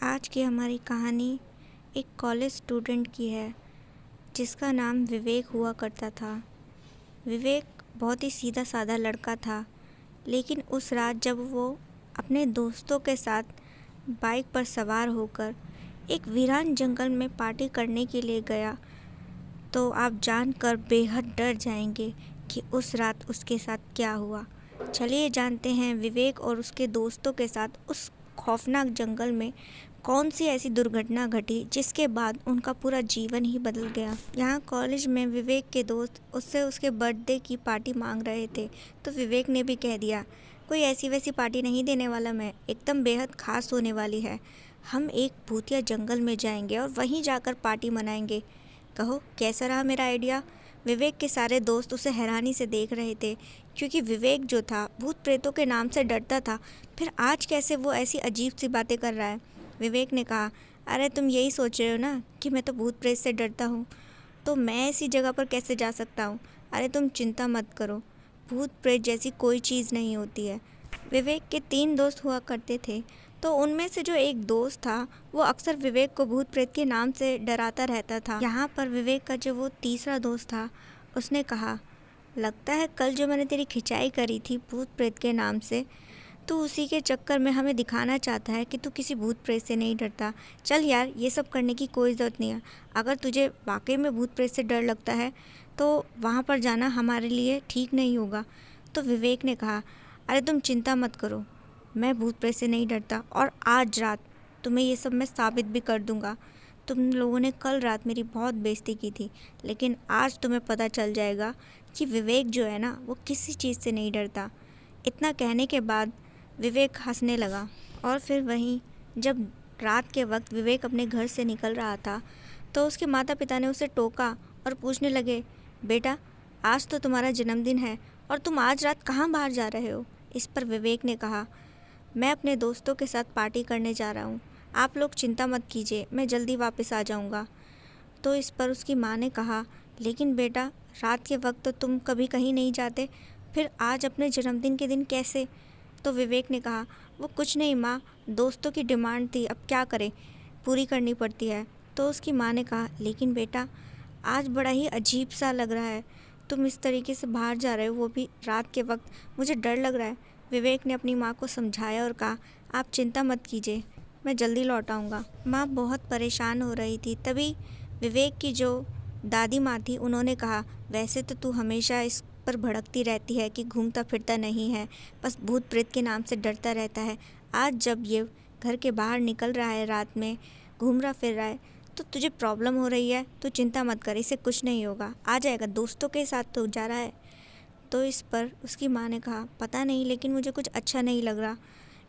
आज की हमारी कहानी एक कॉलेज स्टूडेंट की है जिसका नाम विवेक हुआ करता था। विवेक बहुत ही सीधा साधा लड़का था, लेकिन उस रात जब वो अपने दोस्तों के साथ बाइक पर सवार होकर एक वीरान जंगल में पार्टी करने के लिए गया, तो आप जानकर बेहद डर जाएंगे कि उस रात उसके साथ क्या हुआ। चलिए जानते हैं विवेक और उसके दोस्तों के साथ उस खौफनाक जंगल में कौन सी ऐसी दुर्घटना घटी जिसके बाद उनका पूरा जीवन ही बदल गया। यहाँ कॉलेज में विवेक के दोस्त उससे उसके बर्थडे की पार्टी मांग रहे थे, तो विवेक ने भी कह दिया, कोई ऐसी वैसी पार्टी नहीं देने वाला मैं, एकदम बेहद खास होने वाली है। हम एक भूतिया जंगल में जाएंगे और वहीं जाकर पार्टी मनाएंगे। कहो कैसा रहा मेरा आइडिया। विवेक के सारे दोस्त उसे हैरानी से देख रहे थे, क्योंकि विवेक जो था भूत प्रेतों के नाम से डरता था, फिर आज कैसे वो ऐसी अजीब सी बातें कर रहा है। विवेक ने कहा, अरे तुम यही सोच रहे हो ना कि मैं तो भूत प्रेत से डरता हूँ, तो मैं ऐसी जगह पर कैसे जा सकता हूँ। अरे तुम चिंता मत करो, भूत प्रेत जैसी कोई चीज़ नहीं होती है। विवेक के 3 दोस्त हुआ करते थे, तो उनमें से जो एक दोस्त था वो अक्सर विवेक को भूत प्रेत के नाम से डराता रहता था। यहाँ पर विवेक का जो वो तीसरा दोस्त था, उसने कहा, लगता है कल जो मैंने तेरी खिंचाई करी थी भूत प्रेत के नाम से, तू उसी के चक्कर में हमें दिखाना चाहता है कि तू किसी भूत प्रेत से नहीं डरता। चल यार, ये सब करने की कोई ज़रूरत नहीं है। अगर तुझे वाकई में भूत प्रेत से डर लगता है तो वहाँ पर जाना हमारे लिए ठीक नहीं होगा। तो विवेक ने कहा, अरे तुम चिंता मत करो, मैं भूत प्रेत से नहीं डरता और आज रात तुम्हें ये सब मैं साबित भी कर दूँगा। तुम लोगों ने कल रात मेरी बहुत बेइज्जती की थी, लेकिन आज तुम्हें पता चल जाएगा कि विवेक जो है ना वो किसी चीज़ से नहीं डरता। इतना कहने के बाद विवेक हंसने लगा। और फिर वहीं जब रात के वक्त विवेक अपने घर से निकल रहा था, तो उसके माता पिता ने उसे टोका और पूछने लगे, बेटा आज तो तुम्हारा जन्मदिन है और तुम आज रात कहाँ बाहर जा रहे हो। इस पर विवेक ने कहा, मैं अपने दोस्तों के साथ पार्टी करने जा रहा हूँ, आप लोग चिंता मत कीजिए, मैं जल्दी वापस आ जाऊँगा। तो इस पर उसकी माँ ने कहा, लेकिन बेटा रात के वक्त तो तुम कभी कहीं नहीं जाते, फिर आज अपने जन्मदिन के दिन कैसे। तो विवेक ने कहा, वो कुछ नहीं माँ, दोस्तों की डिमांड थी, अब क्या करें, पूरी करनी पड़ती है। तो उसकी माँ ने कहा, लेकिन बेटा आज बड़ा ही अजीब सा लग रहा है, तुम इस तरीके से बाहर जा रहे हो, वो भी रात के वक्त, मुझे डर लग रहा है। विवेक ने अपनी माँ को समझाया और कहा, आप चिंता मत कीजिए, मैं जल्दी लौट आऊँगा। माँ बहुत परेशान हो रही थी। तभी विवेक की जो दादी माँ थी, उन्होंने कहा, वैसे तो तू हमेशा इस पर भड़कती रहती है कि घूमता फिरता नहीं है, बस भूत प्रेत के नाम से डरता रहता है। आज जब ये घर के बाहर निकल रहा है, रात में घूम रहा फिर रहा है, तो तुझे प्रॉब्लम हो रही है, तू चिंता मत कर, इसे कुछ नहीं होगा, आ जाएगा, दोस्तों के साथ तो जा रहा है। तो इस पर उसकी माँ ने कहा, पता नहीं, लेकिन मुझे कुछ अच्छा नहीं लग रहा,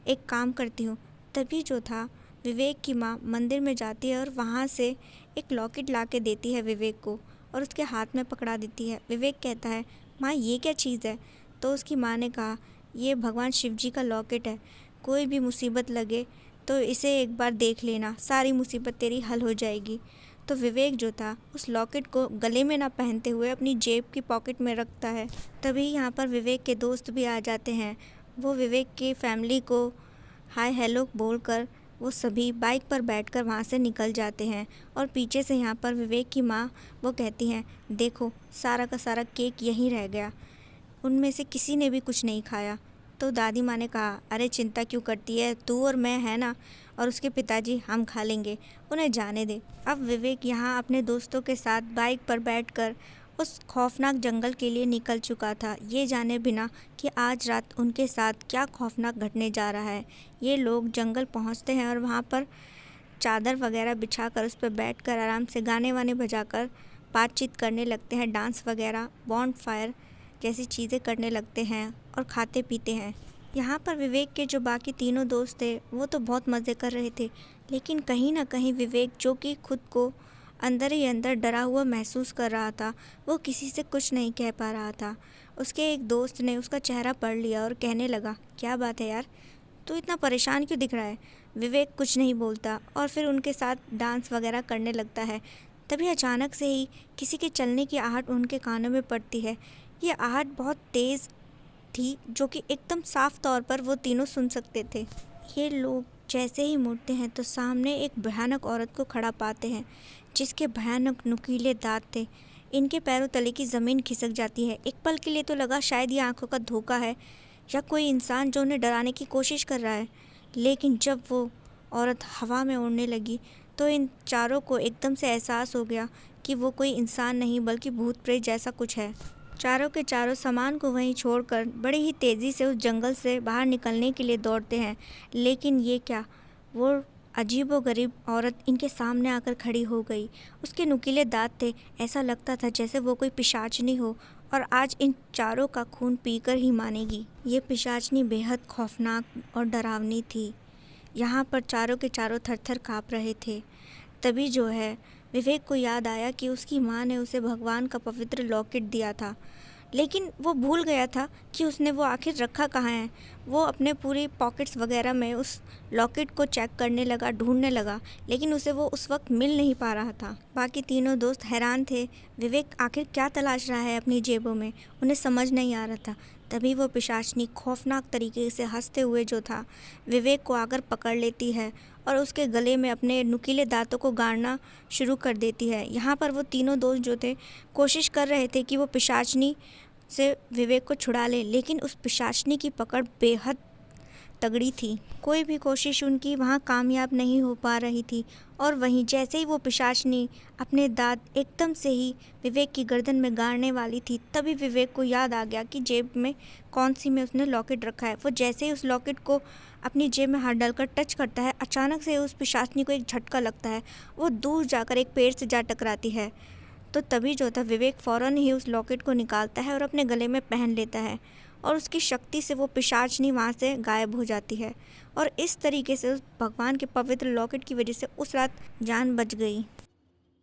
एक काम करती हूँ। तभी जो था विवेक की माँ मंदिर में जाती है और वहाँ से एक लॉकेट ला के देती है विवेक को और उसके हाथ में पकड़ा देती है। विवेक कहता है, माँ ये क्या चीज़ है। तो उसकी माँ ने कहा, ये भगवान शिव जी का लॉकेट है, कोई भी मुसीबत लगे तो इसे एक बार देख लेना, सारी मुसीबत तेरी हल हो जाएगी। तो विवेक जो था उस लॉकेट को गले में ना पहनते हुए अपनी जेब की पॉकेट में रखता है। तभी यहाँ पर विवेक के दोस्त भी आ जाते हैं। वो विवेक की फैमिली को हाय हेलो बोलकर वो सभी बाइक पर बैठकर वहाँ से निकल जाते हैं। और पीछे से यहाँ पर विवेक की माँ वो कहती हैं, देखो सारा का सारा केक यहीं रह गया, उनमें से किसी ने भी कुछ नहीं खाया। तो दादी माँ ने कहा, अरे चिंता क्यों करती है, तू और मैं है ना, और उसके पिताजी हम खा लेंगे, उन्हें जाने दे। अब विवेक यहाँ अपने दोस्तों के साथ बाइक पर बैठकर उस खौफनाक जंगल के लिए निकल चुका था, ये जाने बिना कि आज रात उनके साथ क्या खौफनाक घटने जा रहा है। ये लोग जंगल पहुँचते हैं और वहाँ पर चादर वगैरह बिछाकर उस पर बैठकर आराम से गाने वाने बजाकर बातचीत करने लगते हैं, डांस वगैरह, बॉन्ड फायर जैसी चीज़ें करने लगते हैं और खाते पीते हैं। यहाँ पर विवेक के जो बाकी तीनों दोस्त थे वो तो बहुत मज़े कर रहे थे, लेकिन कहीं ना कहीं विवेक जो कि खुद को अंदर ही अंदर डरा हुआ महसूस कर रहा था, वो किसी से कुछ नहीं कह पा रहा था। उसके एक दोस्त ने उसका चेहरा पढ़ लिया और कहने लगा, क्या बात है यार, तू इतना परेशान क्यों दिख रहा है। विवेक कुछ नहीं बोलता और फिर उनके साथ डांस वगैरह करने लगता है। तभी अचानक से ही किसी के चलने की आहट उनके कानों में पड़ती है। ये आहट बहुत तेज़ थी, जो कि एकदम साफ तौर पर वो तीनों सुन सकते थे। ये लोग जैसे ही मुड़ते हैं तो सामने एक भयानक औरत को खड़ा पाते हैं, जिसके भयानक नुकीले दांत थे। इनके पैरों तले की ज़मीन खिसक जाती है। एक पल के लिए तो लगा शायद ये आंखों का धोखा है या कोई इंसान जो उन्हें डराने की कोशिश कर रहा है। लेकिन जब वो औरत हवा में उड़ने लगी तो इन चारों को एकदम से एहसास हो गया कि वो कोई इंसान नहीं बल्कि भूत प्रेत जैसा कुछ है। चारों के चारों सामान को वहीं छोड़कर बड़ी ही तेज़ी से उस जंगल से बाहर निकलने के लिए दौड़ते हैं। लेकिन ये क्या, वो अजीबोगरीब औरत इनके सामने आकर खड़ी हो गई। उसके नुकीले दांत थे, ऐसा लगता था जैसे वो कोई पिशाचनी हो और आज इन चारों का खून पीकर ही मानेगी। ये पिशाचनी बेहद खौफनाक और डरावनी थी। यहाँ पर चारों के चारों थर-थर काँप रहे थे। तभी जो है विवेक को याद आया कि उसकी माँ ने उसे भगवान का पवित्र लॉकेट दिया था, लेकिन वो भूल गया था कि उसने वो आखिर रखा कहाँ है। वो अपने पूरी पॉकेट्स वगैरह में उस लॉकेट को चेक करने लगा, ढूंढने लगा, लेकिन उसे वो उस वक्त मिल नहीं पा रहा था। बाकी तीनों दोस्त हैरान थे, विवेक आखिर क्या तलाश रहा है अपनी जेबों में, उन्हें समझ नहीं आ रहा था। तभी वो पिशाचनी खौफनाक तरीके से हंसते हुए जो था विवेक को आकर पकड़ लेती है और उसके गले में अपने नुकीले दांतों को गाड़ना शुरू कर देती है। यहाँ पर वो तीनों दोस्त जो थे कोशिश कर रहे थे कि वो पिशाचनी से विवेक को छुड़ा ले, लेकिन उस पिशाचनी की पकड़ बेहद तगड़ी थी। कोई भी कोशिश उनकी वहाँ कामयाब नहीं हो पा रही थी। और वहीं जैसे ही वो पिशाचनी अपने दांत एकदम से ही विवेक की गर्दन में गाड़ने वाली थी, तभी विवेक को याद आ गया कि जेब में कौन सी में उसने लॉकेट रखा है। वो जैसे ही उस लॉकेट को अपनी जेब में हाथ डालकर टच करता है, अचानक से उस पिशाचनी को एक झटका लगता है। वो दूर जाकर एक पेड़ से जा टकराती है। तो तभी जो था विवेक फ़ौरन ही उस लॉकेट को निकालता है और अपने गले में पहन लेता है और उसकी शक्ति से वो पिशाचनी वहाँ से गायब हो जाती है। और इस तरीके से उस भगवान के पवित्र लॉकेट की वजह से उस रात जान बच गई।